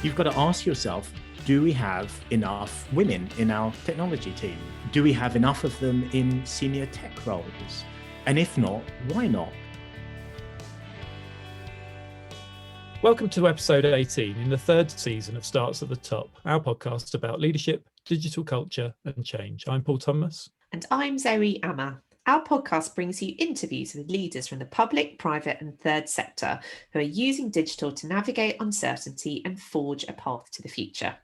You've got to ask yourself, do we have enough women in our technology team? Do we have enough of them in senior tech roles? And if not, why not? Welcome to episode 18 in the third season of Starts at the Top, our podcast about leadership, digital culture and change. I'm Paul Thomas. And I'm Zoe Amma. Our podcast brings you interviews with leaders from the public, private and third sector who are using digital to navigate uncertainty and forge a path to the future.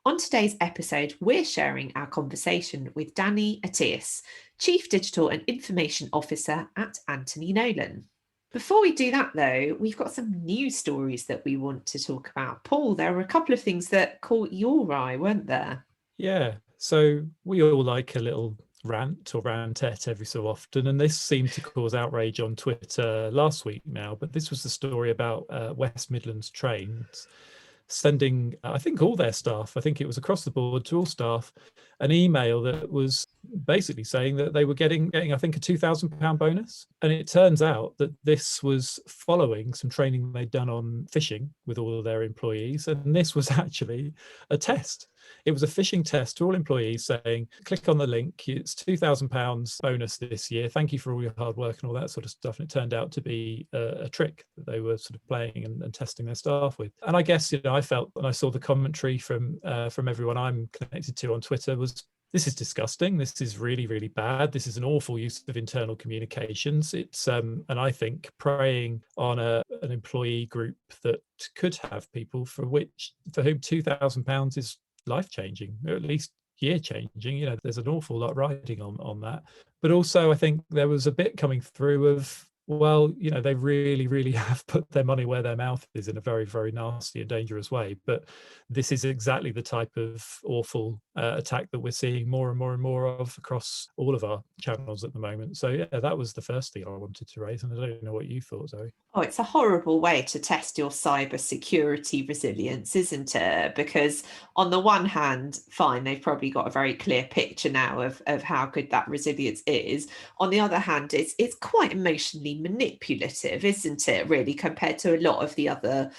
On today's episode, we're sharing our conversation with Danny Attias, Chief Digital and Information Officer at Anthony Nolan. Before we do that, though, we've got some news stories that we want to talk about. Paul, there were a couple of things that caught your eye, weren't there? Yeah, so we all like a little rant or rantette every so often, and this seemed to cause outrage on Twitter last week now, but this was the story about West Midlands Trains sending, I think all their staff, I think it was across the board to all staff, an email that was basically saying that they were getting I think a £2,000 bonus. And it turns out that this was following some training they'd done on phishing with all of their employees, and this was actually a test. It was a phishing test to all employees saying, click on the link, it's £2,000 bonus this year, thank you for all your hard work and all that sort of stuff. And it turned out to be a trick that they were sort of playing and testing their staff with. And I guess, I felt, and I saw the commentary from everyone I'm connected to on Twitter, was this is disgusting. This is really, really bad. This is an awful use of internal communications. It's and I think preying on an employee group that could have people for whom £2,000 is life-changing, or at least year-changing. There's an awful lot riding on that. But also, I think there was a bit coming through of, well, they really, really have put their money where their mouth is in a very, very nasty and dangerous way. But this is exactly the type of awful attack that we're seeing more and more and more of across all of our channels at the moment. So yeah, that was the first thing I wanted to raise. And I don't know what you thought, Zoe. Oh, it's a horrible way to test your cyber security resilience, isn't it? Because on the one hand, fine, they've probably got a very clear picture now of how good that resilience is. On the other hand, it's quite emotionally manipulative, isn't it, really, compared to a lot of the other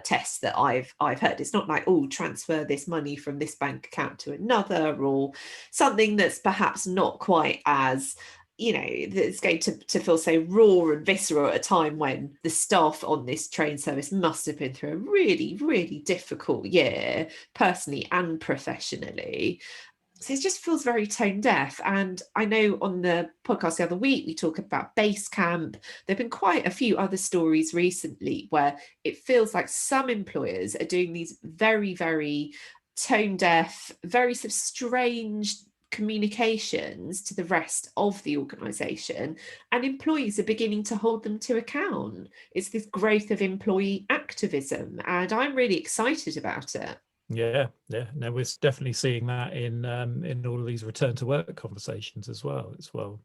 tests that I've heard. It's not like, oh, transfer this money from this bank account to another, or something that's perhaps not quite as that's going to feel so raw and visceral at a time when the staff on this train service must have been through a really, really difficult year, personally and professionally. So it just feels very tone deaf. And I know on the podcast the other week, we talked about Basecamp. There have been quite a few other stories recently where it feels like some employers are doing these very, very tone deaf, very sort of strange communications to the rest of the organisation, and employees are beginning to hold them to account. It's this growth of employee activism, and I'm really excited about it. Yeah. No, we're definitely seeing that in all of these return to work conversations as well.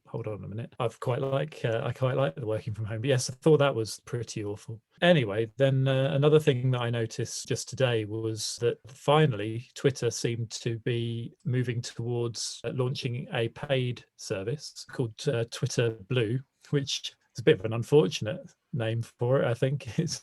Hold on a minute. I quite like the working from home. But yes, I thought that was pretty awful. Anyway, then another thing that I noticed just today was that finally Twitter seemed to be moving towards launching a paid service called Twitter Blue, which is a bit of an unfortunate name for it, I think. It's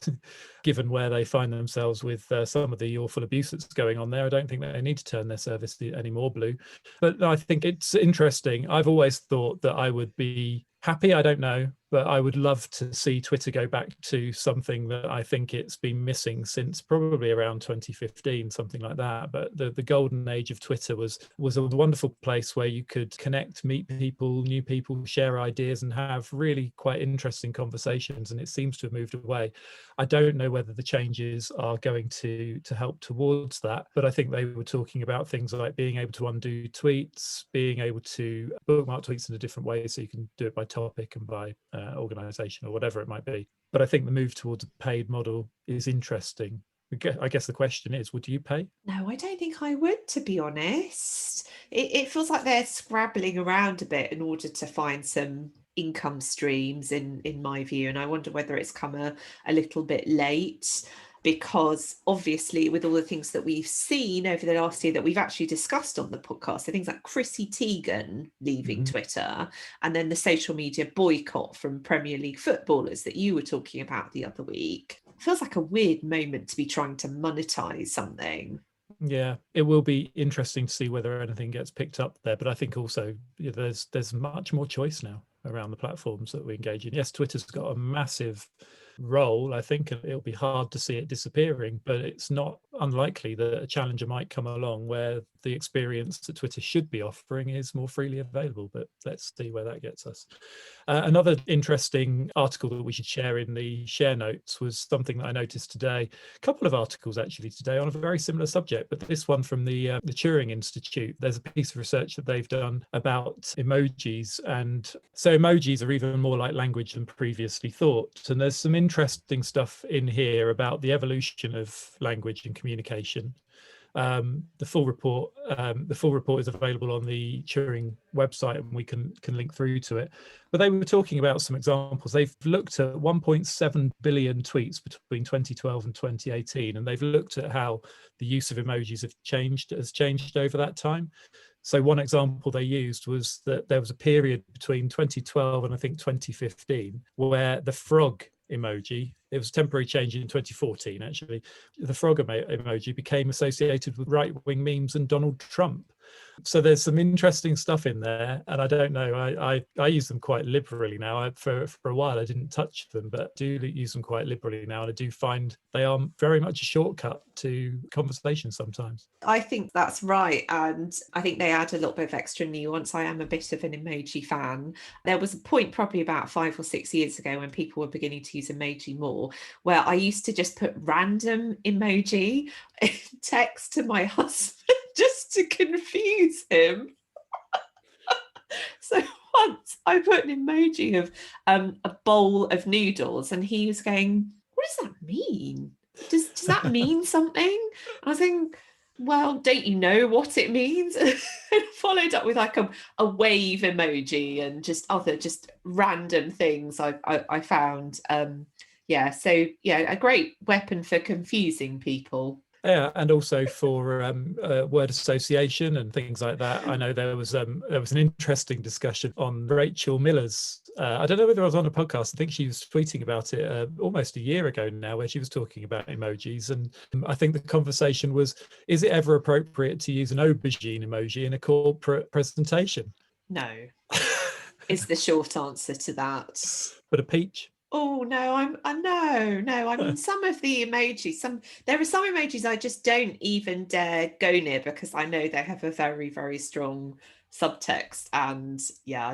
given where they find themselves with some of the awful abuse that's going on there. I don't think that they need to turn their service any more blue. But I think it's interesting. I've always thought that I would be happy, I don't know, but I would love to see Twitter go back to something that I think it's been missing since probably around 2015, something like that. But the golden age of Twitter was a wonderful place where you could connect, meet people, new people, share ideas and have really quite interesting conversations. And it seems to have moved away. I don't know whether the changes are going to help towards that, but I think they were talking about things like being able to undo tweets, being able to bookmark tweets in a different way, so you can do it by topic and by organisation or whatever it might be. But I think the move towards a paid model is interesting. I guess the question is, would you pay? No, I don't think I would, to be honest. It feels like they're scrabbling around a bit in order to find some income streams, in my view. And I wonder whether it's come a little bit late. because obviously with all the things that we've seen over the last year that we've actually discussed on the podcast, so things like Chrissy Teigen leaving Twitter, and then the social media boycott from Premier League footballers that you were talking about the other week, feels like a weird moment to be trying to monetize something. Yeah, it will be interesting to see whether anything gets picked up there. But I think also there's much more choice now around the platforms that we engage in. Yes, Twitter's got a massive role, I think, and it'll be hard to see it disappearing, but it's not unlikely that a challenger might come along where the experience that Twitter should be offering is more freely available. But let's see where that gets us. Another interesting article that we should share in the share notes was something that I noticed today, a couple of articles actually today on a very similar subject, but this one from the Turing Institute. There's a piece of research that they've done about emojis, and so emojis are even more like language than previously thought. And there's some interesting stuff in here about the evolution of language and communication. The full report is available on the Turing website, and we can link through to it. But they were talking about some examples. They've looked at 1.7 billion tweets between 2012 and 2018, and they've looked at how the use of emojis has changed over that time. So one example they used was that there was a period between 2012 and I think 2015 where the frog emoji, it was a temporary change in 2014 actually, the frog emoji became associated with right-wing memes and Donald Trump. So there's some interesting stuff in there, and I don't know, I use them quite liberally now. For a while I didn't touch them, but do use them quite liberally now, and I do find they are very much a shortcut to conversation sometimes. I think that's right, and I think they add a little bit of extra nuance. I am a bit of an emoji fan. There was a point probably about 5 or 6 years ago when people were beginning to use emoji more, where I used to just put random emoji in text to my husband just to confuse him. So once I put an emoji of a bowl of noodles, and he was going, "What does that mean? Does that mean something?" I was saying, "Well, don't you know what it means?" And followed up with like a wave emoji and just other just random things I found. A great weapon for confusing people. Yeah, and also for word association and things like that. I know there was an interesting discussion on Rachel Miller's. I don't know whether I was on a podcast. I think she was tweeting about it almost a year ago now, where she was talking about emojis. And I think the conversation was: is it ever appropriate to use an aubergine emoji in a corporate presentation? No, is the short answer to that. But a peach. Oh no, no. I mean, some of the emojis, there are some emojis I just don't even dare go near because I know they have a very, very strong subtext, and yeah,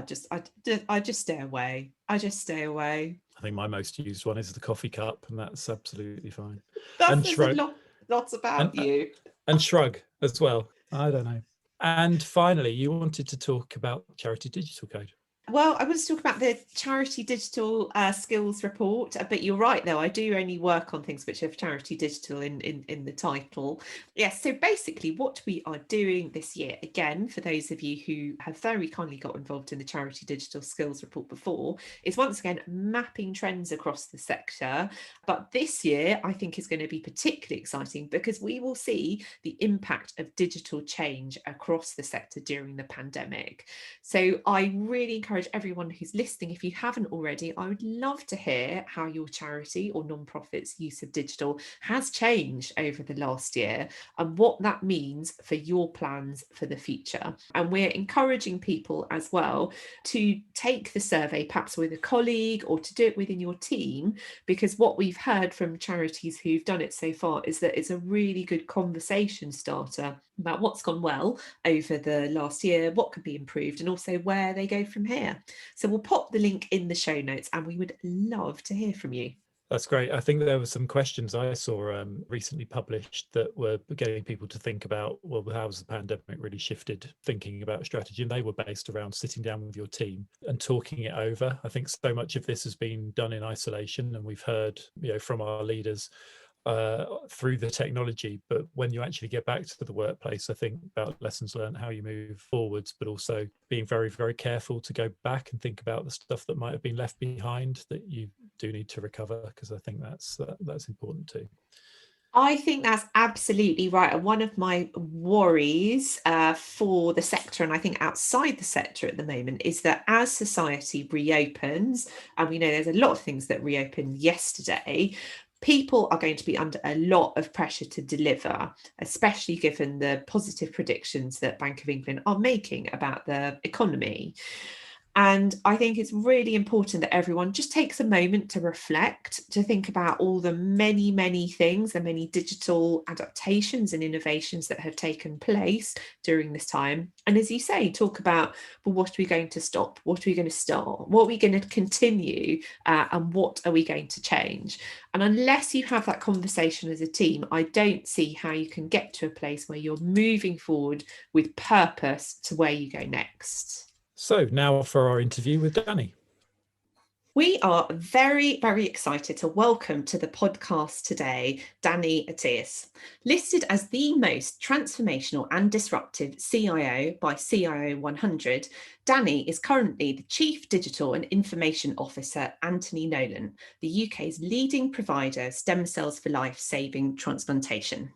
I just stay away. I think my most used one is the coffee cup, and that's absolutely fine. That and says a lot about you. And shrug as well. I don't know. And finally, you wanted to talk about Charity Digital Code. Well, I want to talk about the Charity Digital Skills Report, but you're right, though. I do only work on things which have Charity Digital in the title. Yes, so basically what we are doing this year, again, for those of you who have very kindly got involved in the Charity Digital Skills Report before, is once again mapping trends across the sector. But this year, I think is going to be particularly exciting because we will see the impact of digital change across the sector during the pandemic. So I really encourage everyone who's listening, if you haven't already, I would love to hear how your charity or non-profit's use of digital has changed over the last year and what that means for your plans for the future. And we're encouraging people as well to take the survey perhaps with a colleague or to do it within your team, because what we've heard from charities who've done it so far is that it's a really good conversation starter about what's gone well over the last year, what could be improved, and also where they go from here. So we'll pop the link in the show notes and we would love to hear from you. That's great. I think there were some questions I saw recently published that were getting people to think about, well, how has the pandemic really shifted thinking about strategy? And they were based around sitting down with your team and talking it over. I think so much of this has been done in isolation, and we've heard, from our leaders through the technology, but when you actually get back to the workplace, I think about lessons learned, how you move forwards, but also being very, very careful to go back and think about the stuff that might have been left behind that you do need to recover, because I think that's important too. I think that's absolutely right. And one of my worries for the sector, and I think outside the sector at the moment, is that as society reopens, and we know there's a lot of things that reopened yesterday, People are going to be under a lot of pressure to deliver, especially given the positive predictions that Bank of England are making about the economy. And I think it's really important that everyone just takes a moment to reflect, to think about all the many, many things, the many digital adaptations and innovations that have taken place during this time. And as you say, talk about, well, what are we going to stop? What are we going to start? What are we going to continue? And what are we going to change? And unless you have that conversation as a team, I don't see how you can get to a place where you're moving forward with purpose to where you go next. So now for our interview with Danny. We are very, very excited to welcome to the podcast today, Danny Attias. Listed as the most transformational and disruptive CIO by CIO 100, Danny is currently the Chief Digital and Information Officer at Anthony Nolan, the UK's leading provider of stem cells for life-saving transplantation.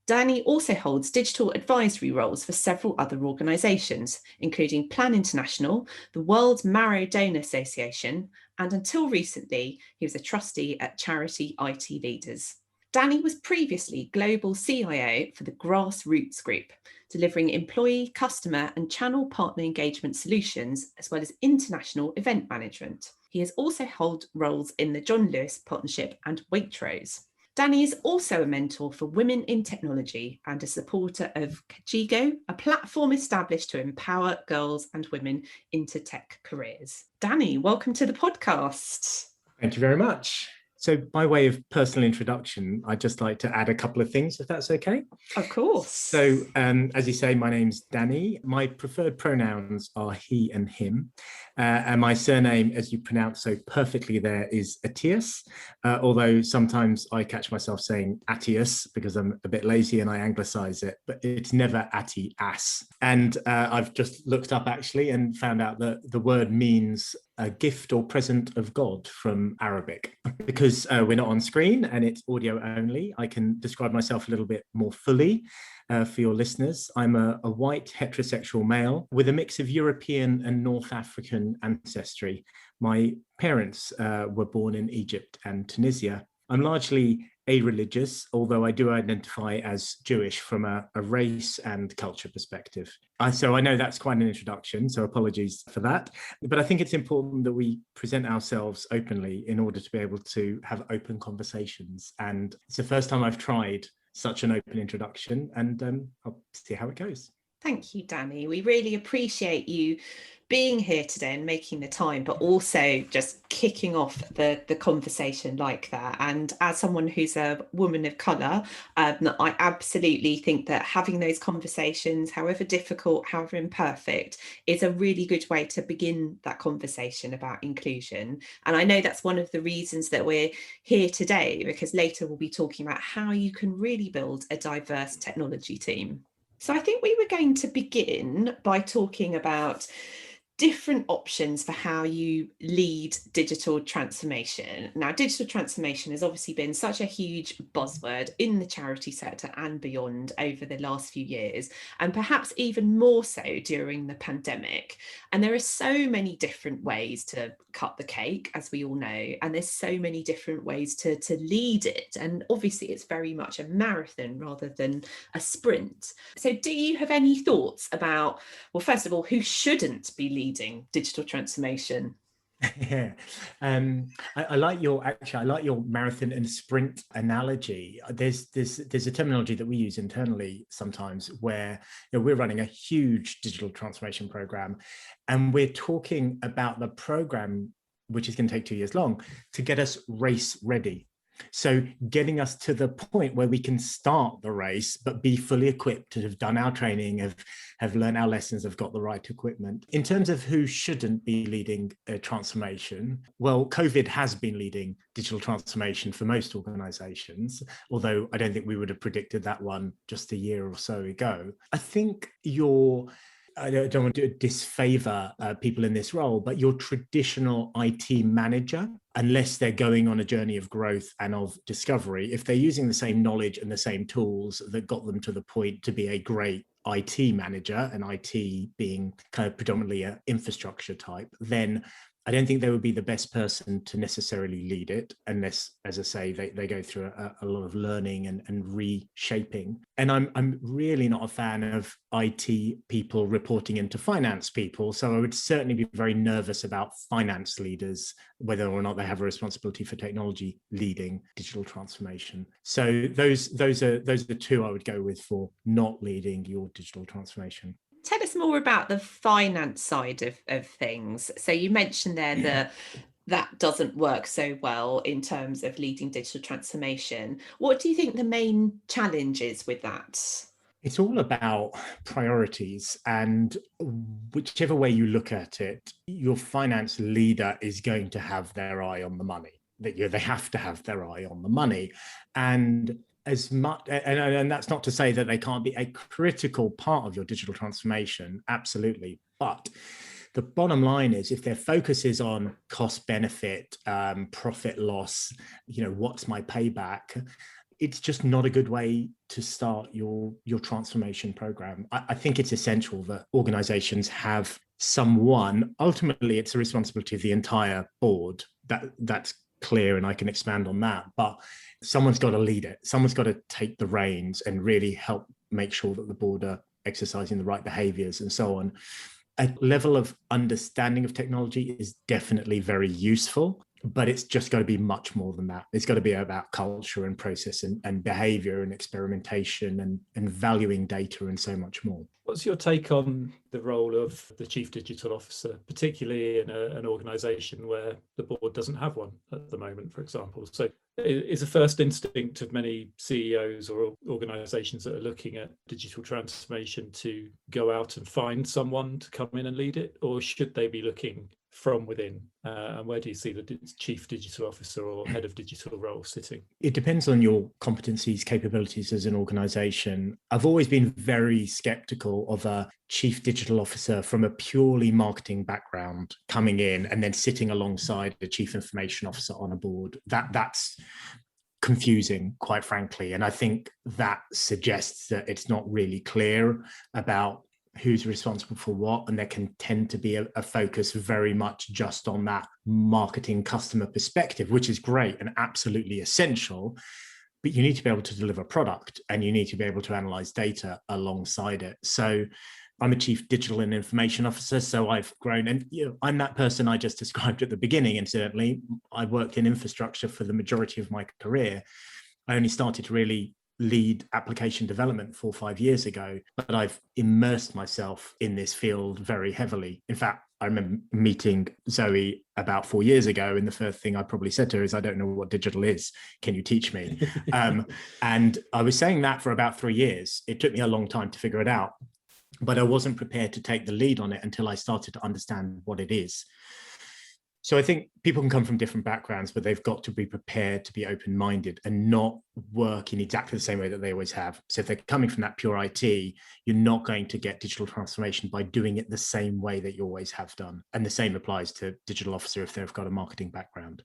Danny also holds digital advisory roles for several other organisations, including Plan International, the World Marrow Donor Association, and until recently, he was a trustee at charity IT Leaders. Danny was previously Global CIO for the Grassroots Group, delivering employee, customer, and channel partner engagement solutions, as well as international event management. He has also held roles in the John Lewis Partnership and Waitrose. Danny is also a mentor for women in technology and a supporter of Kajigo, a platform established to empower girls and women into tech careers. Danny, welcome to the podcast. Thank you very much. So by way of personal introduction, I'd just like to add a couple of things, if that's okay. Of course. So as you say, my name's Danny. My preferred pronouns are he and him. And my surname, as you pronounce so perfectly there, is Attias, although sometimes I catch myself saying Attias because I'm a bit lazy and I anglicize it, but it's never Attias. And I've just looked up actually and found out that the word means a gift or present of God from Arabic. Because we're not on screen and it's audio only, I can describe myself a little bit more fully for your listeners. I'm a white heterosexual male with a mix of European and North African ancestry. My parents were born in Egypt and Tunisia. I'm largely a-religious, although I do identify as Jewish from a race and culture perspective. So I know that's quite an introduction, so apologies for that. But I think it's important that we present ourselves openly in order to be able to have open conversations. And it's the first time I've tried such an open introduction, and I'll see how it goes. Thank you, Danny. We really appreciate you being here today and making the time, but also just kicking off the conversation like that. And as someone who's a woman of colour, I absolutely think that having those conversations, however difficult, however imperfect, is a really good way to begin that conversation about inclusion. And I know that's one of the reasons that we're here today, because later we'll be talking about how you can really build a diverse technology team. So I think we were going to begin by talking about different options for how you lead digital transformation. Now, digital transformation has obviously been such a huge buzzword in the charity sector and beyond over the last few years, and perhaps even more so during the pandemic. And there are so many different ways to cut the cake, as we all know, and there's so many different ways to lead it. And obviously it's very much a marathon rather than a sprint. So do you have any thoughts about, well, first of all, who shouldn't be leading digital transformation? Yeah, I like your marathon and sprint analogy. There's a terminology that we use internally sometimes where we're running a huge digital transformation program, and we're talking about the program, which is going to take 2 years long, to get us race ready. So getting us to the point where we can start the race, but be fully equipped, to have done our training, have learned our lessons, have got the right equipment. In terms of who shouldn't be leading a transformation, well, COVID has been leading digital transformation for most organizations, although I don't think we would have predicted that one just a year or so ago. I think I don't want to disfavor people in this role, but your traditional IT manager, unless they're going on a journey of growth and of discovery, if they're using the same knowledge and the same tools that got them to the point to be a great IT manager, and IT being kind of predominantly an infrastructure type, then I don't think they would be the best person to necessarily lead it unless, as I say, they go through a lot of learning and reshaping. And I'm really not a fan of IT people reporting into finance people. So I would certainly be very nervous about finance leaders, whether or not they have a responsibility for technology leading digital transformation. So those are the two I would go with for not leading your digital transformation. Tell us more about the finance side of things. So you mentioned there that doesn't work so well in terms of leading digital transformation. What do you think the main challenge is with that? It's all about priorities, and whichever way you look at it, your finance leader is going to have their eye on the money. They have to have their eye on the money. And as much, and that's not to say that they can't be a critical part of your digital transformation, absolutely. But the bottom line is, if their focus is on cost benefit, profit loss, what's my payback, it's just not a good way to start your transformation program. I think it's essential that organizations have someone. Ultimately, it's a responsibility of the entire board. That's clear, and I can expand on that. But someone's got to lead it. Someone's got to take the reins and really help make sure that the board are exercising the right behaviors and so on. A level of understanding of technology is definitely very useful, but it's just got to be much more than that. It's got to be about culture and process and behavior and experimentation and valuing data and so much more. What's your take on the role of the chief digital officer, particularly in an organisation where the board doesn't have one at the moment, for example? So is a first instinct of many CEOs or organisations that are looking at digital transformation to go out and find someone to come in and lead it, or should they be looking from within? And where do you see the chief digital officer or head of digital role sitting? It depends on your competencies, capabilities as an organization. I've always been very skeptical of a chief digital officer from a purely marketing background coming in and then sitting alongside the chief information officer on a board. That's confusing, quite frankly. And I think that suggests that it's not really clear about who's responsible for what, and there can tend to be a focus very much just on that marketing customer perspective, which is great and absolutely essential, but you need to be able to deliver product and you need to be able to analyze data alongside it. So I'm a chief digital and information officer, so I've grown, and I'm that person I just described at the beginning. And certainly I worked in infrastructure for the majority of my career. I only started to really lead application development 4 or 5 years ago, but I've immersed myself in this field very heavily. In fact, I remember meeting Zoe about 4 years ago, and the first thing I probably said to her is, I don't know what digital is. Can you teach me? And I was saying that for about 3 years. It took me a long time to figure it out, but I wasn't prepared to take the lead on it until I started to understand what it is. So I think people can come from different backgrounds, but they've got to be prepared to be open-minded and not work in exactly the same way that they always have. So if they're coming from that pure IT, you're not going to get digital transformation by doing it the same way that you always have done. And the same applies to digital officer if they've got a marketing background.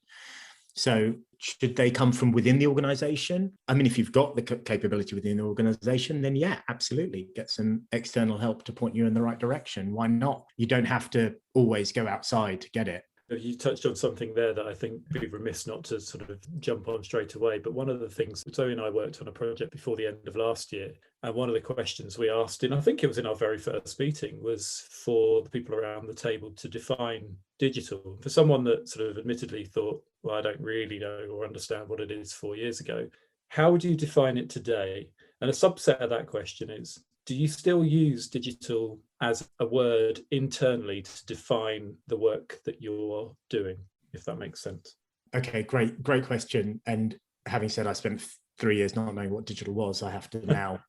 So should they come from within the organization? I mean, if you've got the capability within the organization, then yeah, absolutely. Get some external help to point you in the right direction. Why not? You don't have to always go outside to get it. You touched on something there that I think would be remiss not to sort of jump on straight away. But one of the things, Zoe and I worked on a project before the end of last year. And one of the questions we asked, and I think it was in our very first meeting, was for the people around the table to define digital. For someone that sort of admittedly thought, well, I don't really know or understand what it is 4 years ago, how would you define it today? And a subset of that question is, do you still use digital as a word internally to define the work that you're doing, if that makes sense? Okay, great question. And having said I spent 3 years not knowing what digital was, I have to now,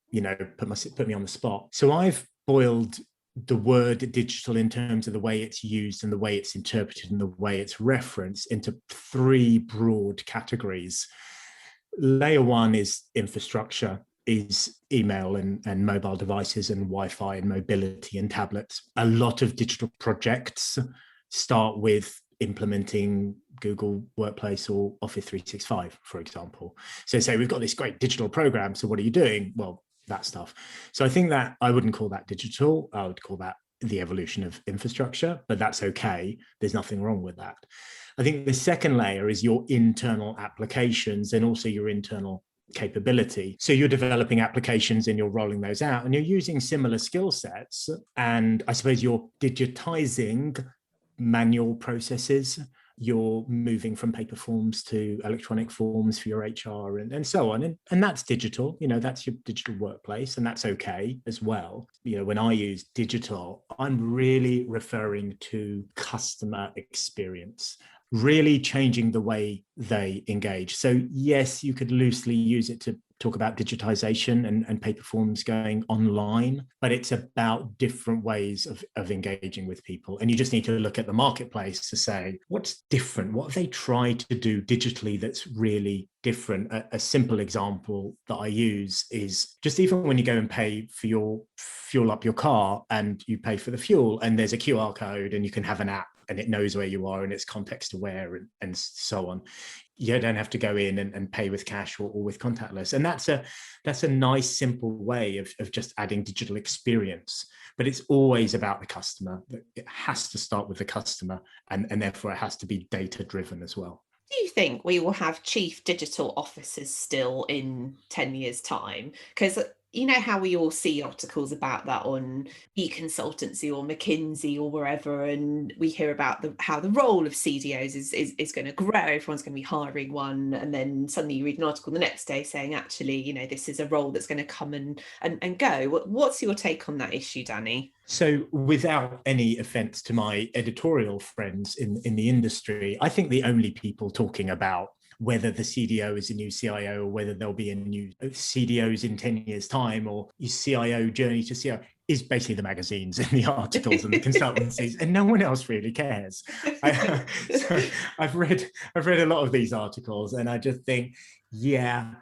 put me on the spot. So I've boiled the word digital in terms of the way it's used and the way it's interpreted and the way it's referenced into 3 broad categories. Layer 1 is infrastructure, is email and mobile devices and Wi-Fi and mobility and tablets. A lot of digital projects start with implementing Google Workplace or Office 365, for example. So say we've got this great digital program. So what are you doing? Well, that stuff. So I think that I wouldn't call that digital. I would call that the evolution of infrastructure, but that's okay. There's nothing wrong with that. I think the second layer is your internal applications and also your internal capability. So you're developing applications and you're rolling those out and you're using similar skill sets. And I suppose you're digitizing manual processes. You're moving from paper forms to electronic forms for your HR and so on. And that's digital, that's your digital workplace, and that's okay as well. When I use digital, I'm really referring to customer experience, really changing the way they engage. So yes, you could loosely use it to talk about digitization and paper forms going online, but it's about different ways of engaging with people. And you just need to look at the marketplace to say, what's different? What have they tried to do digitally that's really different? A simple example that I use is just even when you go and pay for your fuel up your car and you pay for the fuel and there's a QR code and you can have an app and it knows where you are and it's context aware and so on. You don't have to go in and pay with cash or with contactless. And that's a nice, simple way of just adding digital experience. But it's always about the customer. It has to start with the customer, and therefore it has to be data driven as well. Do you think we will have chief digital officers still in 10 years' time? Because you know how we all see articles about that on e-consultancy or McKinsey or wherever, and we hear about how the role of CDOs is going to grow. Everyone's going to be hiring one, and then suddenly you read an article the next day saying, actually, this is a role that's going to come and go. What's your take on that issue, Danny? So without any offense to my editorial friends in the industry, I think the only people talking about whether the CDO is a new CIO or whether there'll be a new CDOs in 10 years' time or your CIO journey to CIO is basically the magazines and the articles and the consultancies, and no one else really cares. So I've read a lot of these articles and I just think, yeah,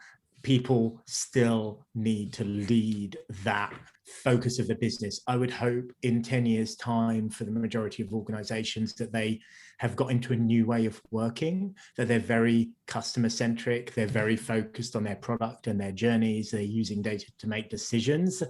people still need to lead that focus of the business. I would hope in 10 years' time for the majority of organizations that they have got into a new way of working, that they're very customer centric, they're very focused on their product and their journeys, they're using data to make decisions.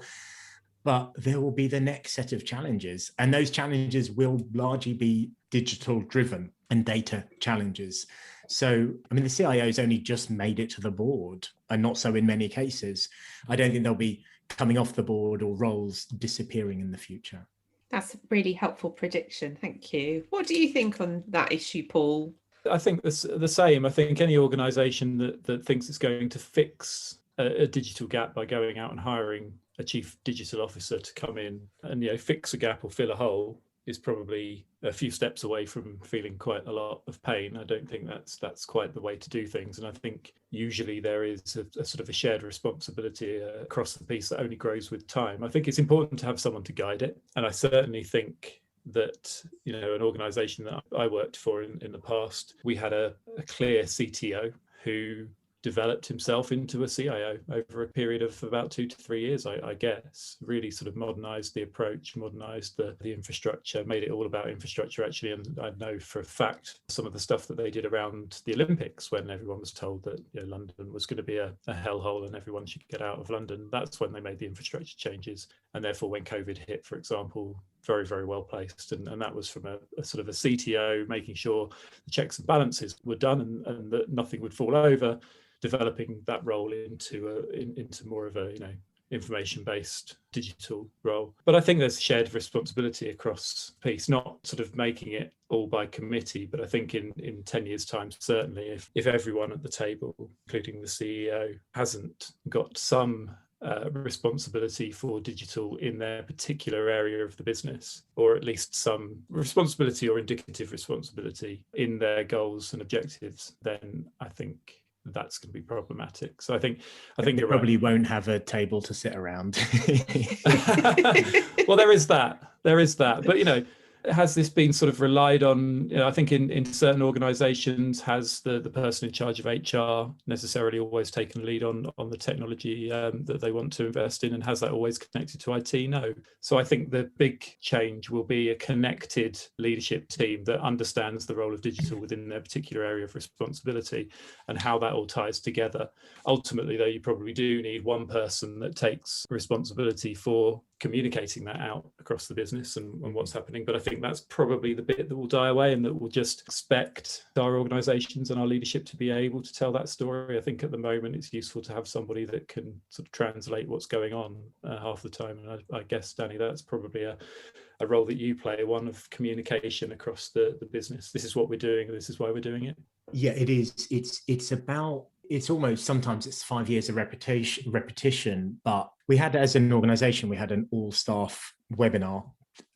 But there will be the next set of challenges, and those challenges will largely be digital driven and data challenges. So, the CIO's only just made it to the board, and not so in many cases. I don't think they'll be coming off the board or roles disappearing in the future. That's a really helpful prediction. Thank you. What do you think on that issue, Paul? I think it's the same. I think any organisation that thinks it's going to fix a digital gap by going out and hiring a chief digital officer to come in and fix a gap or fill a hole is probably a few steps away from feeling quite a lot of pain. I don't think that's quite the way to do things. And I think usually there is a sort of a shared responsibility across the piece that only grows with time. I think it's important to have someone to guide it. And I certainly think that, an organisation that I worked for in the past, we had a clear CTO who developed himself into a CIO over a period of about 2 to 3 years, I guess. Really sort of modernized the approach, modernized the infrastructure, made it all about infrastructure actually. And I know for a fact some of the stuff that they did around the Olympics when everyone was told that London was going to be a hellhole and everyone should get out of London. That's when they made the infrastructure changes. And therefore when COVID hit, for example, very, very well placed. And that was from a sort of a CTO, making sure the checks and balances were done and that nothing would fall over, developing that role into more of a information-based digital role. But I think there's shared responsibility across piece, not sort of making it all by committee, but I think in 10 years' time, certainly, if everyone at the table, including the CEO, hasn't got some responsibility for digital in their particular area of the business, or at least some responsibility or indicative responsibility in their goals and objectives, then I think that's going to be problematic. So I think they probably won't have a table to sit around. Well, there is that. But has this been sort of relied on? I think in certain organisations, has the person in charge of HR necessarily always taken lead on the technology that they want to invest in, and has that always connected to IT? No. So I think the big change will be a connected leadership team that understands the role of digital within their particular area of responsibility and how that all ties together. Ultimately, though, you probably do need one person that takes responsibility for communicating that out across the business and what's happening. But I think that's probably the bit that will die away, and that we'll just expect our organisations and our leadership to be able to tell that story. I think at the moment it's useful to have somebody that can sort of translate what's going on half the time. And I guess, Danny, that's probably a role that you play, one of communication across the business. This is what we're doing, this is why we're doing it. Yeah, it is. It's about, it's almost, sometimes it's 5 years of repetition, but we had, as an organisation, we had an all-staff webinar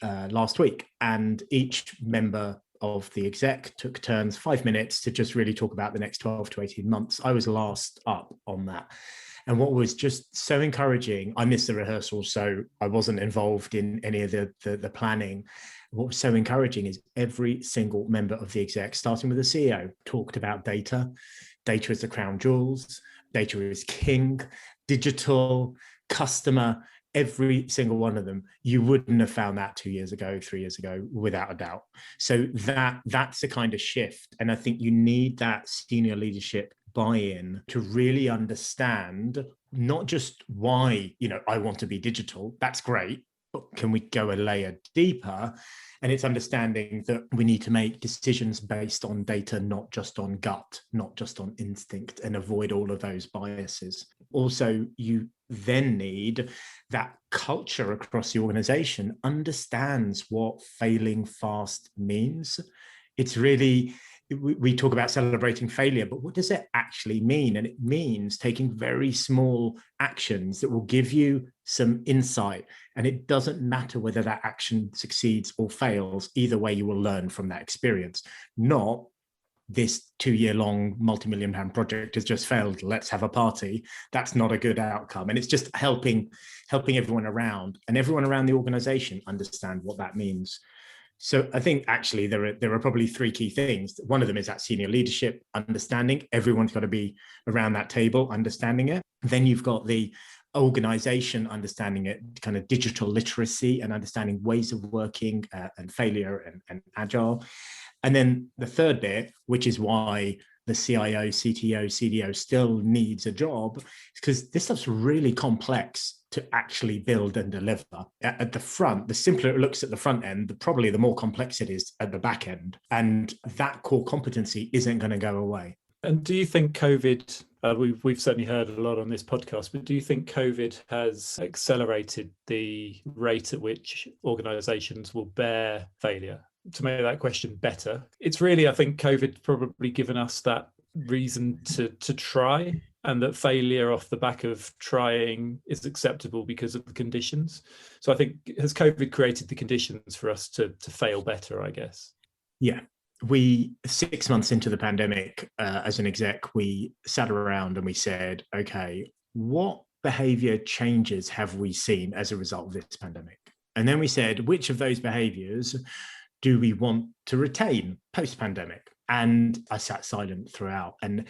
last week, and each member of the exec took turns, 5 minutes, to just really talk about the next 12 to 18 months. I was last up on that. And what was just so encouraging, I missed the rehearsal, so I wasn't involved in any of the planning. What was so encouraging is every single member of the exec, starting with the CEO, talked about data. Data is the crown jewels, data is king, digital, customer, every single one of them. You wouldn't have found that 2 years ago, 3 years ago, without a doubt. So that's a kind of shift. And I think you need that senior leadership buy-in to really understand not just why, I want to be digital. That's great, but can we go a layer deeper? And it's understanding that we need to make decisions based on data, not just on gut, not just on instinct, and avoid all of those biases. Also, you then need that culture across the organization understands what failing fast means. It's really, we talk about celebrating failure, but what does it actually mean? And it means taking very small actions that will give you some insight. And it doesn't matter whether that action succeeds or fails. Either way, you will learn from that experience. Not this 2-year-long multi-million-pound project has just failed, let's have a party. That's not a good outcome. And it's just helping everyone around, and everyone around the organization understand what that means. So I think actually there are probably 3 key things. One of them is that senior leadership understanding. Everyone's got to be around that table understanding it. Then you've got the organization understanding it, kind of digital literacy and understanding ways of working and failure and agile. And then the third bit, which is why the CIO, CTO, CDO still needs a job, because this stuff's really complex to actually build and deliver. At the front, the simpler it looks at the front end, probably the more complex it is at the back end. And that core competency isn't going to go away. And do you think COVID, we've certainly heard a lot on this podcast, but do you think COVID has accelerated the rate at which organisations will bear failure? To make that question better, it's really, I think COVID's probably given us that reason to try, and that failure off the back of trying is acceptable because of the conditions. So I think, has COVID created the conditions for us to fail better, I guess? Yeah. 6 months into the pandemic, as an exec, we sat around and we said, okay, what behavior changes have we seen as a result of this pandemic? And then we said, which of those behaviors do we want to retain post-pandemic? And I sat silent throughout, and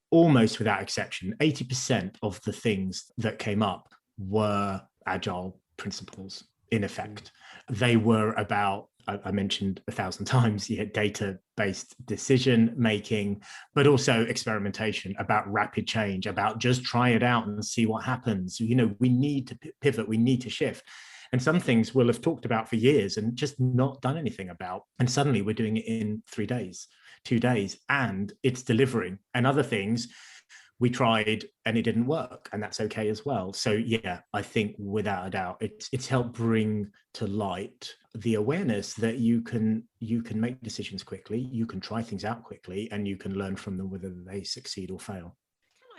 almost without exception, 80% of the things that came up were agile principles in effect. They were about, I mentioned 1,000 times, data-based decision making, but also experimentation, about rapid change, about just try it out and see what happens. We need to pivot, we need to shift. And some things we'll have talked about for years and just not done anything about. And suddenly we're doing it in 3 days, 2 days, and it's delivering. And other things we tried and it didn't work, and that's okay as well. So yeah, I think without a doubt, it's helped bring to light the awareness that you can make decisions quickly, you can try things out quickly, and you can learn from them whether they succeed or fail.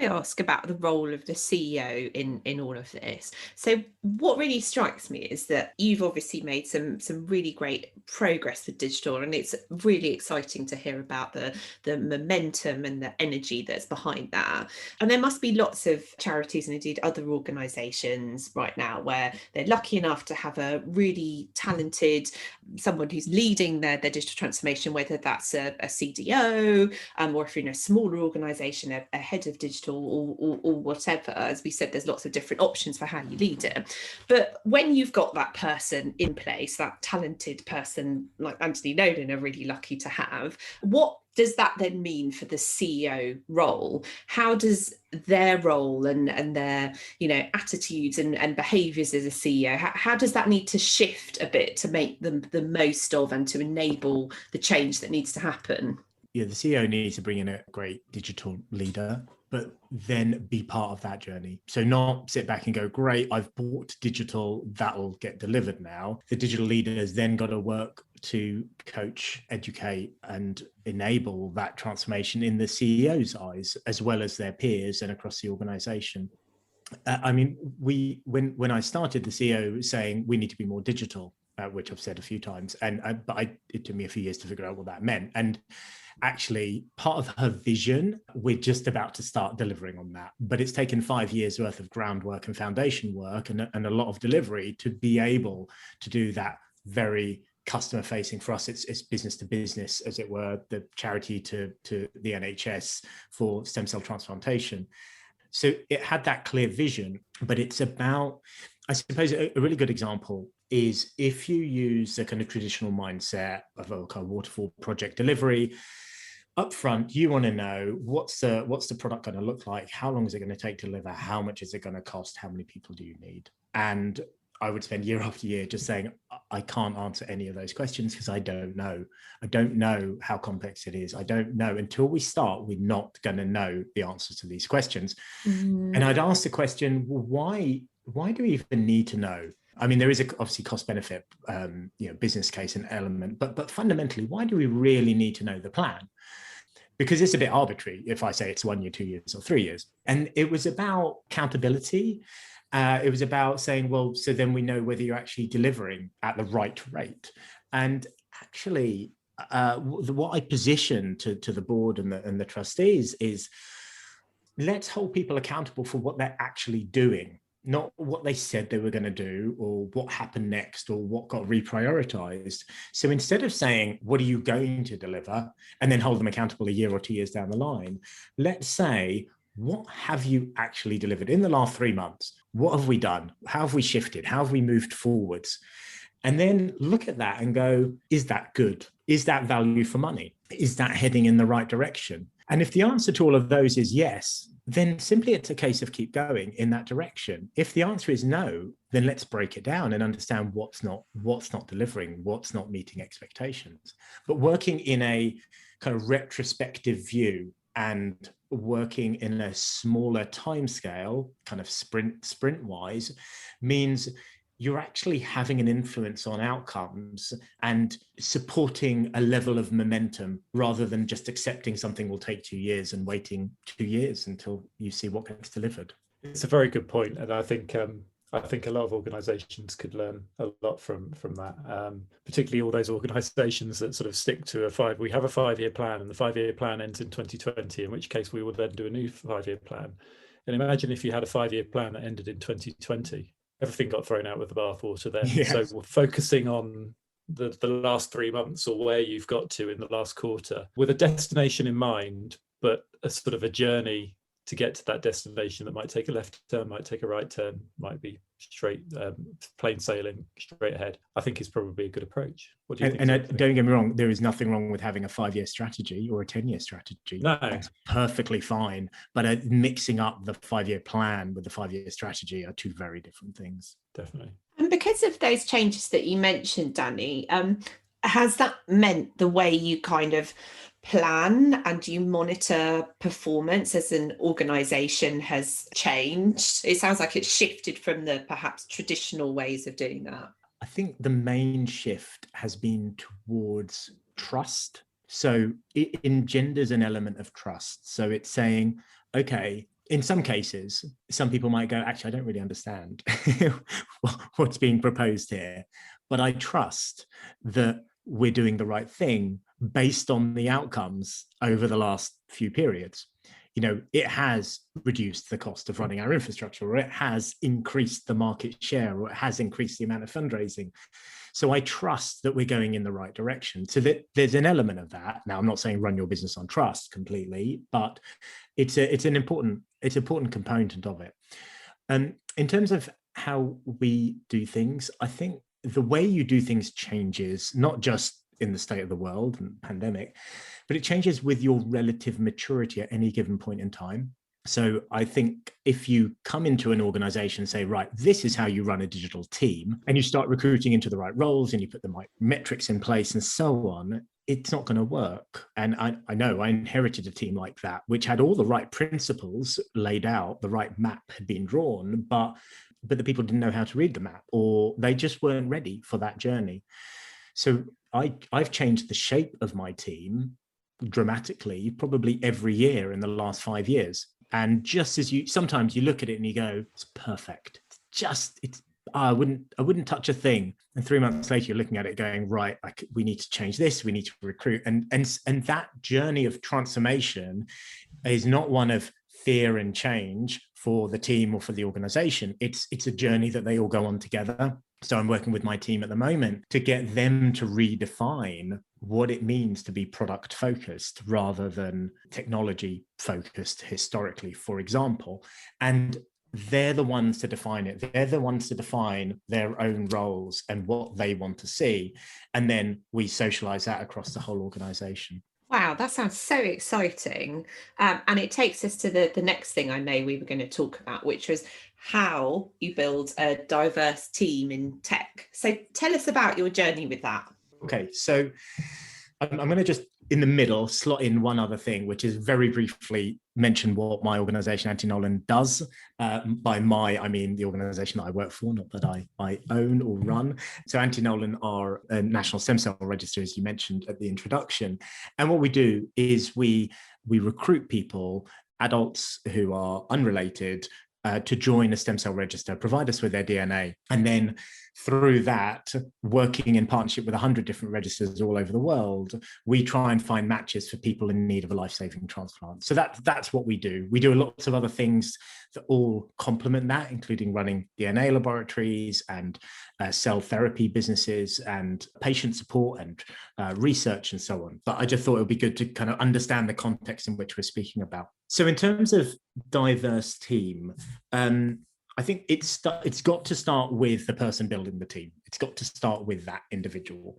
I ask about the role of the CEO in all of this? So what really strikes me is that you've obviously made some really great progress with digital, and it's really exciting to hear about the momentum and the energy that's behind that. And there must be lots of charities and indeed other organisations right now where they're lucky enough to have a really talented someone who's leading their digital transformation, whether that's a CDO or if you're in a smaller organisation, a head of digital or whatever. As we said, there's lots of different options for how you lead it. But when you've got that person in place, that talented person like Anthony Nolan are really lucky to have, what does that then mean for the CEO role? How does their role and their, you know, attitudes and behaviours as a CEO, how does that need to shift a bit to make them the most of and to enable the change that needs to happen? Yeah, the CEO needs to bring in a great digital leader, but then be part of that journey. So not sit back and go, great, I've bought digital, that'll get delivered now. The digital leader has then got to work to coach, educate, and enable that transformation in the CEO's eyes, as well as their peers and across the organization. I mean, when I started, the CEO was saying we need to be more digital, which I've said a few times, but it took me a few years to figure out what that meant. And actually, part of her vision, we're just about to start delivering on that. But it's taken 5 years worth of groundwork and foundation work and a lot of delivery to be able to do that very customer facing. For us, it's business to business, as it were, the charity to the NHS for stem cell transplantation. So it had that clear vision, but it's about, I suppose, a really good example is if you use the kind of traditional mindset of a kind of waterfall project delivery. Up front, you want to know what's the product going to look like, how long is it going to take to deliver, how much is it going to cost, how many people do you need? And I would spend year after year just saying, I can't answer any of those questions because I don't know. I don't know how complex it is. I don't know. Until we start, we're not going to know the answers to these questions. And I'd ask the question, well, why do we even need to know? I mean, there is obviously cost benefit, business case and element, but fundamentally, why do we really need to know the plan? Because it's a bit arbitrary if I say it's 1 year, 2 years, or 3 years. And it was about accountability. It was about saying, well, so then we know whether you're actually delivering at the right rate. And actually, what I position to the board and the trustees is, let's hold people accountable for what they're actually doing, not what they said they were going to do or what happened next or what got reprioritized. So instead of saying, what are you going to deliver, and then hold them accountable a year or 2 years down the line, let's say, what have you actually delivered in the last 3 months? What have we done? How have we shifted? How have we moved forwards? And then look at that and go, is that good? Is that value for money? Is that heading in the right direction? And if the answer to all of those is yes, then simply it's a case of keep going in that direction. If the answer is no, then let's break it down and understand what's not delivering, what's not meeting expectations. But working in a kind of retrospective view and working in a smaller timescale, kind of sprint wise, means you're actually having an influence on outcomes and supporting a level of momentum rather than just accepting something will take 2 years and waiting 2 years until you see what gets delivered. It's a very good point, and I think a lot of organisations could learn a lot from that, particularly all those organisations that sort of stick to we have a 5-year plan, and the 5-year plan ends in 2020, in which case we would then do a new 5-year plan. And imagine if you had a 5-year plan that ended in 2020. Everything got thrown out with the bathwater then. Yes. So we're focusing on the last 3 months or where you've got to in the last quarter with a destination in mind, but a sort of a journey to get to that destination that might take a left turn, might take a right turn, might be straight, plain sailing straight ahead, I think is probably a good approach. What do you think? And don't get me wrong, there is nothing wrong with having a 5-year strategy or a 10-year strategy. No. That's perfectly fine. But mixing up the 5-year plan with the 5-year strategy are two very different things. Definitely. And because of those changes that you mentioned, Danny, has that meant the way you kind of plan and you monitor performance as an organisation has changed? It sounds like it's shifted from the perhaps traditional ways of doing that. I think the main shift has been towards trust. So it engenders an element of trust. So it's saying, okay, in some cases, some people might go, actually, I don't really understand what's being proposed here, but I trust that we're doing the right thing based on the outcomes over the last few periods. You know, it has reduced the cost of running our infrastructure, or it has increased the market share, or it has increased the amount of fundraising. So I trust that we're going in the right direction. So that there's an element of that. Now, I'm not saying run your business on trust completely, but it's an important component of it. And in terms of how we do things, I think the way you do things changes, not just in the state of the world and pandemic, but it changes with your relative maturity at any given point in time. So I think if you come into an organization and say, right, this is how you run a digital team, and you start recruiting into the right roles and you put the right metrics in place and so on, it's not going to work. And I know I inherited a team like that, which had all the right principles laid out, the right map had been drawn, but the people didn't know how to read the map, or they just weren't ready for that journey. So I've changed the shape of my team dramatically, probably every year in the last 5 years. And just as sometimes you look at it and you go, it's perfect. I wouldn't touch a thing. And 3 months later, you're looking at it going, right, we need to change this. We need to recruit. And that journey of transformation is not one of fear and change for the team or for the organization. It's a journey that they all go on together. So I'm working with my team at the moment to get them to redefine what it means to be product focused rather than technology focused historically, for example. And they're the ones to define it. They're the ones to define their own roles and what they want to see. And then we socialize that across the whole organization. Wow, that sounds so exciting. And it takes us to the next thing I know we were going to talk about, which was how you build a diverse team in tech. So tell us about your journey with that. Okay, so I'm going to just in the middle slot in one other thing, which is very briefly mention what my organization, Anthony Nolan, does. By I mean the organization that I work for, not that I own or run. So Anthony Nolan are a national stem cell register, as you mentioned at the introduction. And what we do is we recruit people, adults who are unrelated, to join a stem cell register, provide us with their DNA, and then through that, working in partnership with 100 different registers all over the world, we try and find matches for people in need of a life-saving transplant. So that's what we do. We do lots of other things that all complement that, including running DNA laboratories and cell therapy businesses and patient support and research and so on. But I just thought it would be good to kind of understand the context in which we're speaking about. So in terms of diverse team, I think it's got to start with the person building the team. It's got to start with that individual.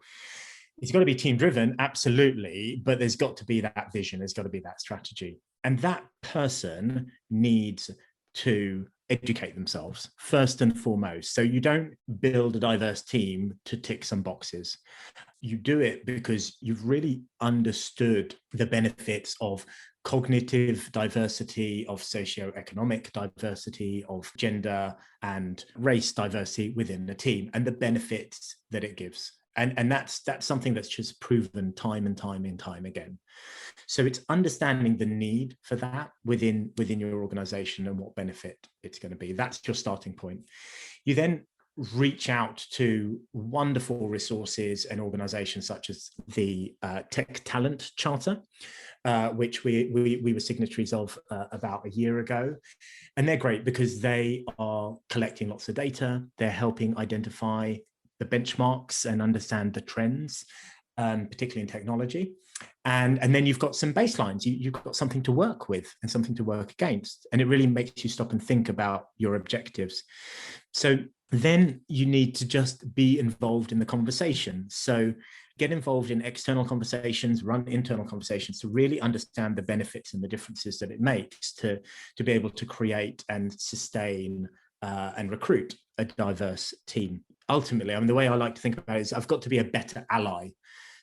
It's got to be team driven, absolutely, but there's got to be that vision. There's got to be that strategy. And that person needs to educate themselves first and foremost. So you don't build a diverse team to tick some boxes. You do it because you've really understood the benefits of cognitive diversity, of socioeconomic diversity, of gender and race diversity within the team, and the benefits that it gives. And that's something that's just proven time and time again. So it's understanding the need for that within your organization and what benefit it's going to be. That's your starting point. You then reach out to wonderful resources and organizations such as the Tech Talent Charter, which we were signatories of about a year ago. And they're great because they are collecting lots of data. They're helping identify the benchmarks and understand the trends, particularly in technology. And then you've got some baselines. You've got something to work with and something to work against. And it really makes you stop and think about your objectives. So then you need to just be involved in the conversation. So get involved in external conversations, run internal conversations to really understand the benefits and the differences that it makes to be able to create and sustain and recruit a diverse team. Ultimately, I mean, the way I like to think about it is I've got to be a better ally.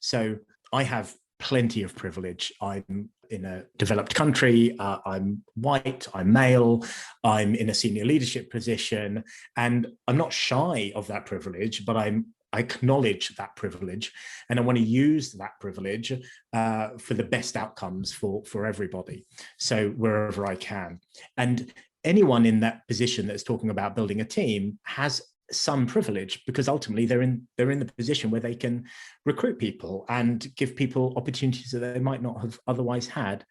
So I have plenty of privilege. I'm in a developed country, I'm white, I'm male, I'm in a senior leadership position, and I'm not shy of that privilege, but I acknowledge that privilege, and I want to use that privilege for the best outcomes for everybody. So wherever I can. And anyone in that position that's talking about building a team has some privilege because ultimately they're in the position where they can recruit people and give people opportunities that they might not have otherwise had.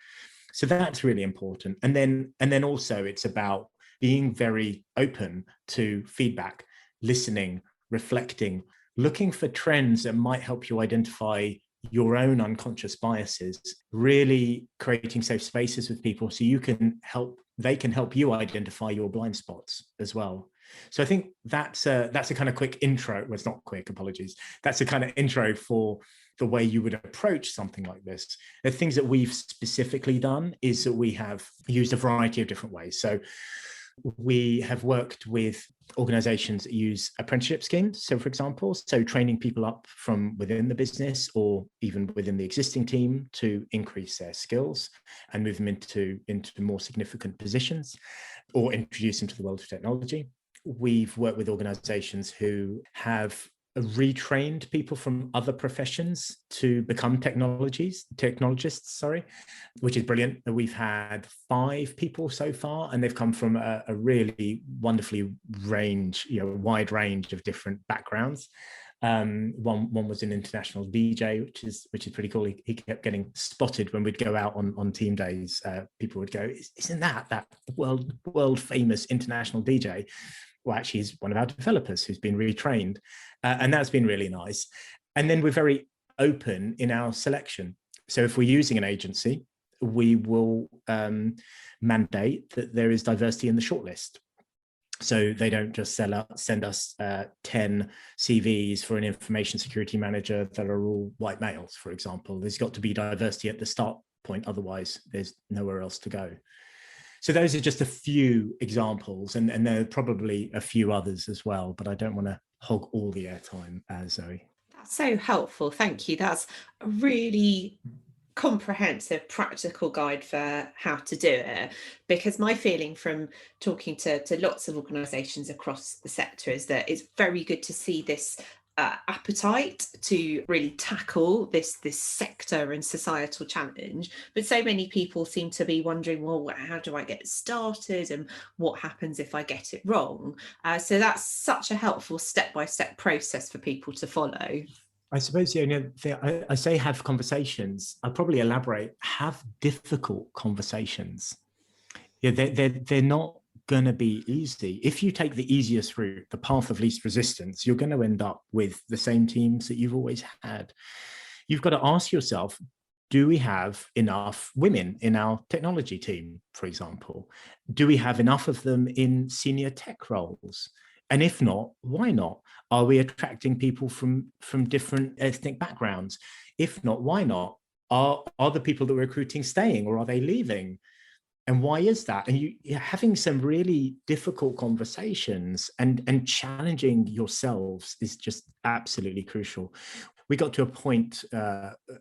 So that's really important. And then also it's about being very open to feedback, listening, reflecting, looking for trends that might help you identify your own unconscious biases, really creating safe spaces with people so they can help you identify your blind spots as well. So I think that's a kind of quick intro. Well, it's not quick, apologies. That's a kind of intro for the way you would approach something like this. The things that we've specifically done is that we have used a variety of different ways. So we have worked with organizations that use apprenticeship schemes. So for example, training people up from within the business or even within the existing team to increase their skills and move them into more significant positions or introduce them to the world of technology. We've worked with organizations who have retrained people from other professions to become technologists, which is brilliant. We've had 5 people so far, and they've come from a really wonderfully wide range of different backgrounds. One was an international DJ, which is pretty cool. He kept getting spotted when we'd go out on team days. People would go, "Isn't that world famous international DJ?" Well, actually, he's one of our developers who's been retrained, and that's been really nice. And then we're very open in our selection. So if we're using an agency, we will mandate that there is diversity in the shortlist. So they don't just send us 10 CVs for an information security manager that are all white males, for example. There's got to be diversity at the start point, otherwise there's nowhere else to go. So those are just a few examples, and there are probably a few others as well, but I don't want to hog all the airtime, Zoe. That's so helpful. Thank you. That's a really comprehensive, practical guide for how to do it, because my feeling from talking to lots of organisations across the sector is that it's very good to see this appetite to really tackle this sector and societal challenge, but so many people seem to be wondering, well, how do I get started and what happens if I get it wrong? So that's such a helpful step-by-step process for people to follow. I suppose the only thing I say, have conversations. I'll probably elaborate. Have difficult conversations. Yeah, they're not going to be easy. If you take the easiest route, the path of least resistance, you're going to end up with the same teams that you've always had. You've got to ask yourself, do we have enough women in our technology team, for example? Do we have enough of them in senior tech roles? And if not, why not? Are we attracting people from different ethnic backgrounds? If not, why not? Are the people that we're recruiting staying, or are they leaving? And why is that? And you're having some really difficult conversations and challenging yourselves is just absolutely crucial. We got to a point,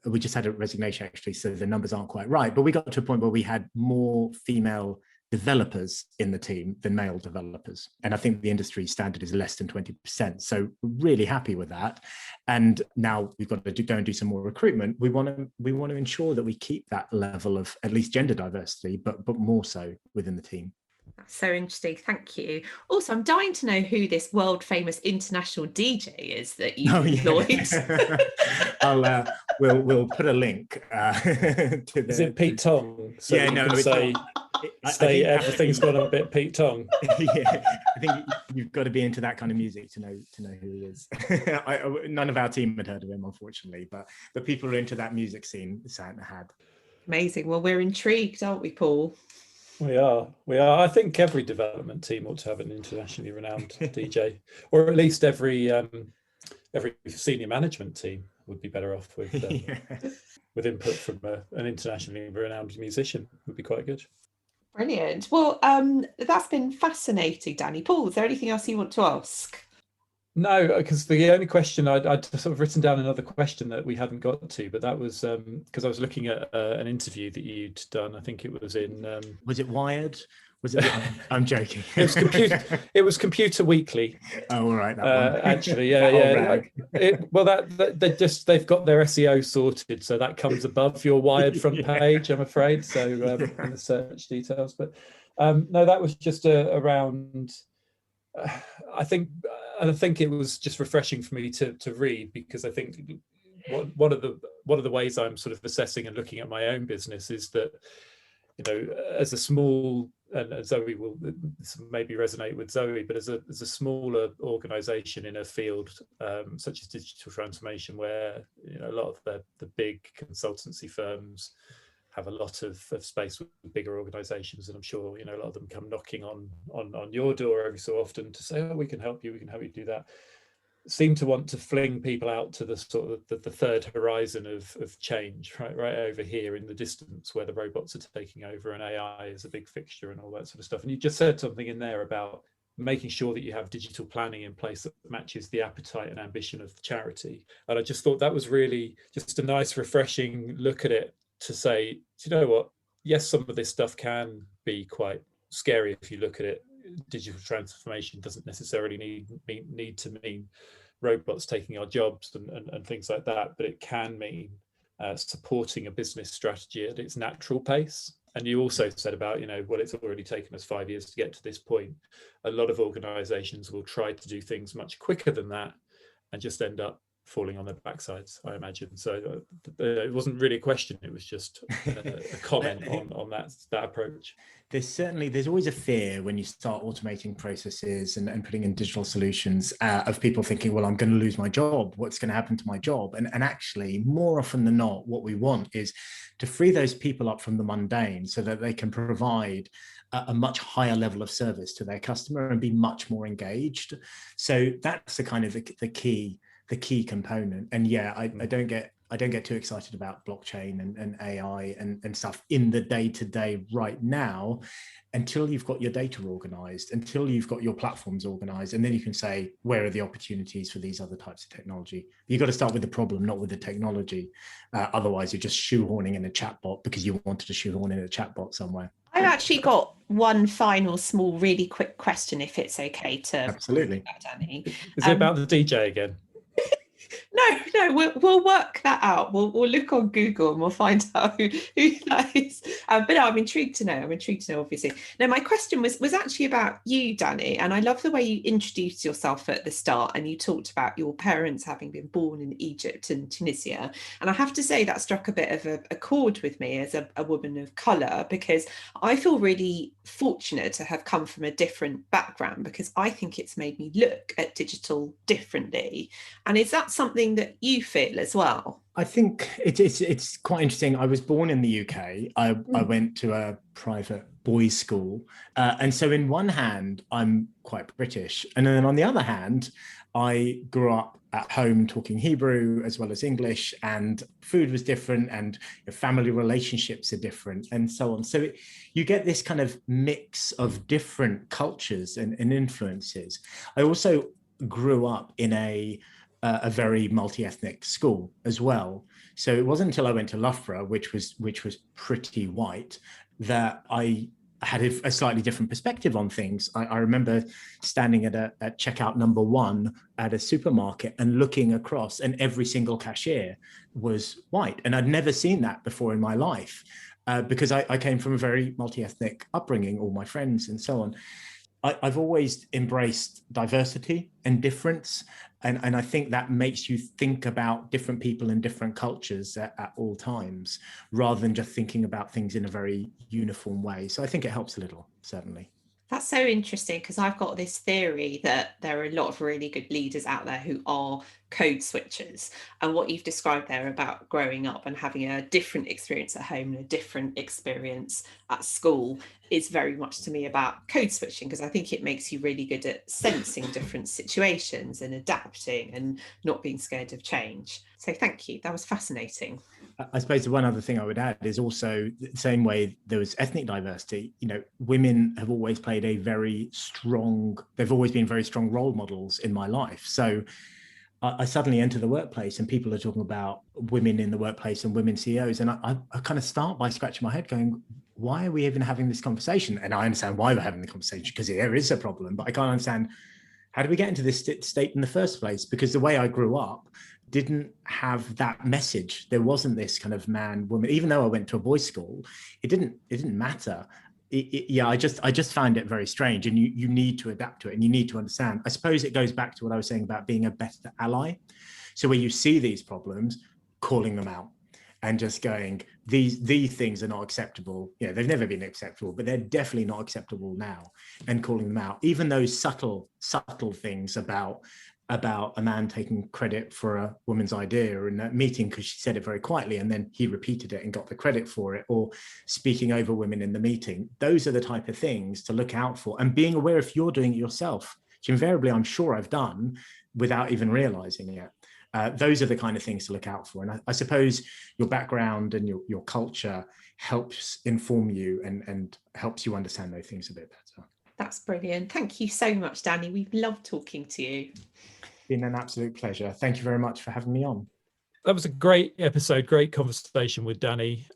we just had a resignation actually, so the numbers aren't quite right, but we got to a point where we had more female developers in the team than male developers. And I think the industry standard is less than 20%. So we're really happy with that. And now we've got to go and do some more recruitment. We want to ensure that we keep that level of at least gender diversity, but more so within the team. That's so interesting. Thank you. Also, I'm dying to know who this world famous international DJ is that you employed. We'll put a link to the. Is it Pete Tong? So yeah, no. Everything's gone a bit Pete Tong. Yeah, I think you've got to be into that kind of music to know who he is. None of our team had heard of him, unfortunately, but the people who are into that music scene had. Amazing. Well, we're intrigued, aren't we, Paul? We are. I think every development team ought to have an internationally renowned DJ, or at least every senior management team would be better off with with input from an internationally renowned musician. Would be quite good. Brilliant. Well, that's been fascinating, Danny. Paul, is there anything else you want to ask? No, because the only question I'd sort of written down another question that we hadn't got to, but that was because I was looking at an interview that you'd done. I think it was in. Was it Wired? Was it? I'm joking. It was Computer Weekly. Oh, all right. That one. Actually, yeah. They've got their SEO sorted, so that comes above your Wired front page, I'm afraid. So in the search details, but no, that was just around. I think it was just refreshing for me to read, because I think one of the ways I'm sort of assessing and looking at my own business is that, as a small, and Zoe will maybe resonate with Zoe, but as a smaller organisation in a field such as digital transformation, where a lot of the big consultancy firms have a lot of space with bigger organizations, and I'm sure a lot of them come knocking on your door every so often to say, oh, we can help you do that. seem to want to fling people out to the sort of the third horizon of change, right over here in the distance, where the robots are taking over and AI is a big fixture and all that sort of stuff. And you just said something in there about making sure that you have digital planning in place that matches the appetite and ambition of the charity. And I just thought that was really just a nice, refreshing look at it, to say, do you know what? Yes, some of this stuff can be quite scary if you look at it. Digital transformation doesn't necessarily need to mean robots taking our jobs and things like that, but it can mean supporting a business strategy at its natural pace. And you also said about, well, it's already taken us 5 years to get to this point. A lot of organizations will try to do things much quicker than that and just end up falling on their backsides, I imagine. So it wasn't really a question, it was just a comment on that approach. There's always a fear when you start automating processes and putting in digital solutions of people thinking, well, I'm going to lose my job. What's going to happen to my job? And actually, more often than not, what we want is to free those people up from the mundane so that they can provide a much higher level of service to their customer and be much more engaged. So that's the kind of the key component. And yeah, I don't get too excited about blockchain and AI and stuff in the day-to-day right now, until you've got your data organized, until you've got your platforms organized, and then you can say, where are the opportunities for these other types of technology? You've got to start with the problem, not with the technology. Otherwise, you're just shoehorning in a chatbot because you wanted to shoehorn in a chatbot somewhere. I've actually got one final small, really quick question, if it's okay to. Absolutely. Danny. Is it about the DJ again? No, we'll work that out. We'll look on Google and we'll find out who that is. But no, I'm intrigued to know, obviously. Now, my question was actually about you, Danny, and I love the way you introduced yourself at the start, and you talked about your parents having been born in Egypt and Tunisia. And I have to say that struck a bit of a chord with me as a woman of colour, because I feel really fortunate to have come from a different background, because I think it's made me look at digital differently. And is that something that you feel as well? I think it's quite interesting. I was born in the UK. I went to a private boys' school. And so in one hand, I'm quite British. And then on the other hand, I grew up at home talking Hebrew as well as English, and food was different, and family relationships are different, and so on. So you get this kind of mix of different cultures and influences. I also grew up in a very multi-ethnic school as well. So it wasn't until I went to Loughborough, which was pretty white, that I had a slightly different perspective on things. I remember standing at checkout number 1 at a supermarket and looking across, and every single cashier was white. And I'd never seen that before in my life, because I came from a very multi-ethnic upbringing, all my friends and so on. I've always embraced diversity and difference. And I think that makes you think about different people and different cultures at all times, rather than just thinking about things in a very uniform way. So I think it helps a little, certainly. That's so interesting, because I've got this theory that there are a lot of really good leaders out there who are code switchers. And what you've described there about growing up and having a different experience at home and a different experience at school is very much to me about code switching, because I think it makes you really good at sensing different situations and adapting and not being scared of change. So thank you. That was fascinating. I suppose the one other thing I would add is also the same way there was ethnic diversity. Women have always played they've always been very strong role models in my life. So I suddenly enter the workplace and people are talking about women in the workplace and women CEOs. And I kind of start by scratching my head going, why are we even having this conversation? And I understand why we're having the conversation, because there is a problem, but I can't understand, how did we get into this state in the first place? Because the way I grew up didn't have that message. There wasn't this kind of man, woman, even though I went to a boys' school, it didn't matter. I just found it very strange, and you need to adapt to it and you need to understand. I suppose it goes back to what I was saying about being a better ally. So where you see these problems, calling them out and just going, these things are not acceptable. They've never been acceptable, but they're definitely not acceptable now, and calling them out. Even those subtle things about a man taking credit for a woman's idea in that meeting because she said it very quietly and then he repeated it and got the credit for it, or speaking over women in the meeting. Those are the type of things to look out for, and being aware if you're doing it yourself. which invariably I'm sure I've done without even realizing it. Those are the kind of things to look out for. And I suppose your background and your culture helps inform you and helps you understand those things a bit better. That's brilliant. Thank you so much, Danny. We've loved talking to you. Been an absolute pleasure. Thank you very much for having me on. That was a great episode, great conversation with Danny.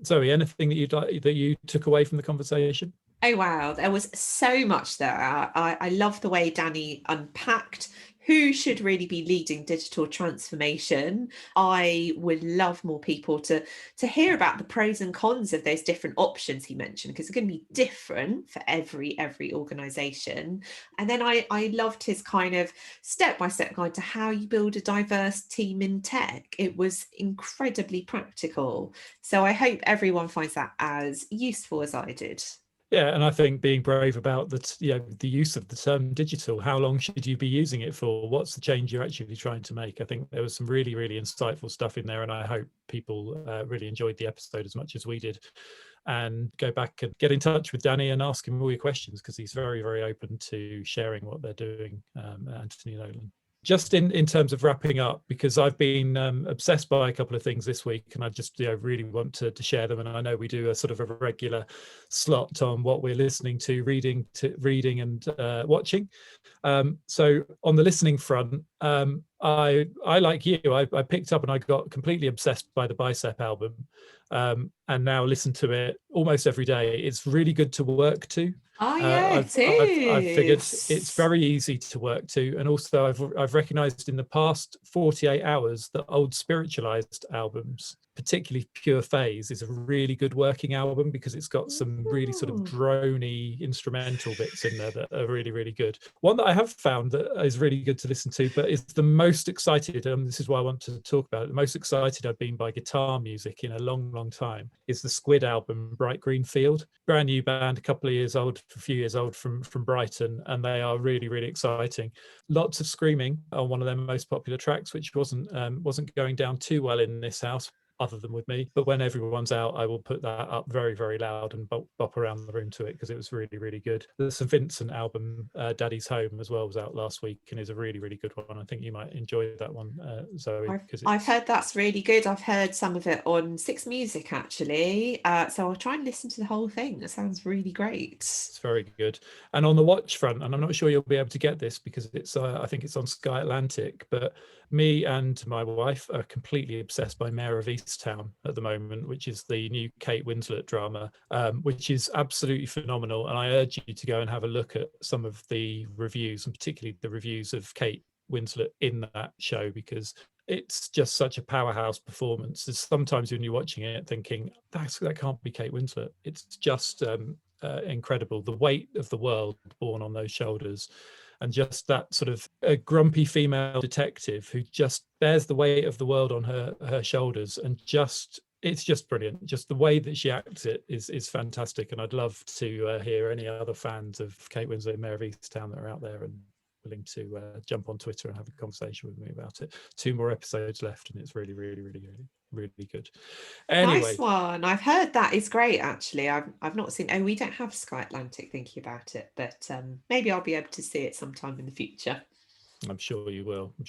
Zoe, anything that you took away from the conversation? Oh, wow. There was so much there. I love the way Danny unpacked who should really be leading digital transformation. I would love more people to hear about the pros and cons of those different options he mentioned, because they're going to be different for every organisation. And then I loved his kind of step-by-step guide to how you build a diverse team in tech. It was incredibly practical. So I hope everyone finds that as useful as I did. Yeah, and I think being brave about the use of the term digital. How long should you be using it for? What's the change you're actually trying to make? I think there was some really, really insightful stuff in there, and I hope people really enjoyed the episode as much as we did. And go back and get in touch with Danny and ask him all your questions, because he's very, very open to sharing what they're doing, Anthony Nolan. Just in terms of wrapping up, because I've been obsessed by a couple of things this week, and I just really want to share them. And I know we do a sort of a regular slot on what we're listening to, reading and watching. So on the listening front, I like you, I picked up and I got completely obsessed by the Bicep album, and now listen to it almost every day. It's really good to work to. Oh yeah, I've figured it's very easy to work to, and also I've recognised in the past 48 hours that old Spiritualized albums, particularly Pure Phase, is a really good working album, because it's got some really sort of droney instrumental bits in there that are really, really good. One that I have found that is really good to listen to, but is the most excited, and this is why I want to talk about it, the most excited I've been by guitar music in a long, long time, is the Squid album, Bright Green Field. Brand new band, a few years old from Brighton, and they are really, really exciting. Lots of screaming on one of their most popular tracks, which wasn't going down too well in this house, other than with me. But when everyone's out, I will put that up very, very loud and bop around the room to it, because it was really, really good. The St. Vincent album, Daddy's Home, as well, was out last week and is a really, really good one. I think you might enjoy that one, Zoe. I've heard that's really good. I've heard some of it on Six Music, actually. So I'll try and listen to the whole thing. It sounds really great. It's very good. And on the watch front, and I'm not sure you'll be able to get this because it's I think it's on Sky Atlantic, but me and my wife are completely obsessed by Mayor of Easttown at the moment, which is the new Kate Winslet drama, which is absolutely phenomenal. And I urge you to go and have a look at some of the reviews, and particularly the reviews of Kate Winslet in that show, because it's just such a powerhouse performance. There's sometimes when you're watching it thinking, that can't be Kate Winslet. It's just incredible. The weight of the world borne on those shoulders, and just that sort of a grumpy female detective who just bears the weight of the world on her shoulders, and it's just brilliant. Just the way that she acts it is fantastic. And I'd love to hear any other fans of Kate Winslet and Mayor of Easttown that are out there and willing to jump on Twitter and have a conversation with me about it. 2 more episodes left, and it's really, really, really, really, really good. Anyway, nice one. I've heard that is great, actually. I've not seen. Oh, we don't have Sky Atlantic, thinking about it, but maybe I'll be able to see it sometime in the future. I'm sure you will. I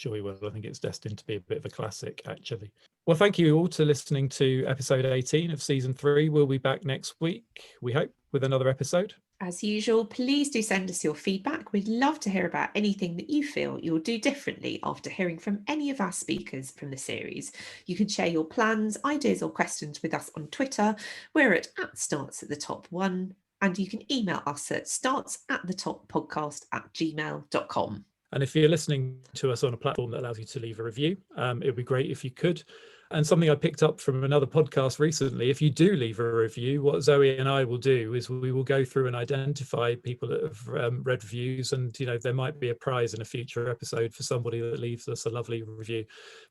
think it's destined to be a bit of a classic, actually. Well, thank you all to listening to episode 18 of season 3. We'll be back next week, we hope, with another episode. As usual, please do send us your feedback. We'd love to hear about anything that you feel you'll do differently after hearing from any of our speakers from the series. You can share your plans, ideas or questions with us on Twitter. We're at @startsatthetop1, and you can email us at startsatthetoppodcast@gmail.com. And if you're listening to us on a platform that allows you to leave a review, it would be great if you could. And something I picked up from another podcast recently, if you do leave a review, what Zoe and I will do is we will go through and identify people that have read reviews, and there might be a prize in a future episode for somebody that leaves us a lovely review.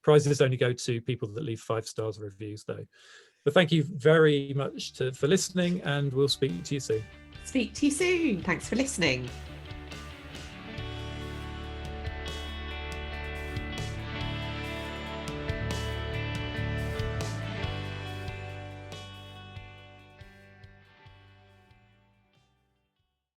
Prizes only go to people that leave 5 stars reviews, though. But thank you very much for listening, and we'll speak to you soon. Speak to you soon. Thanks for listening.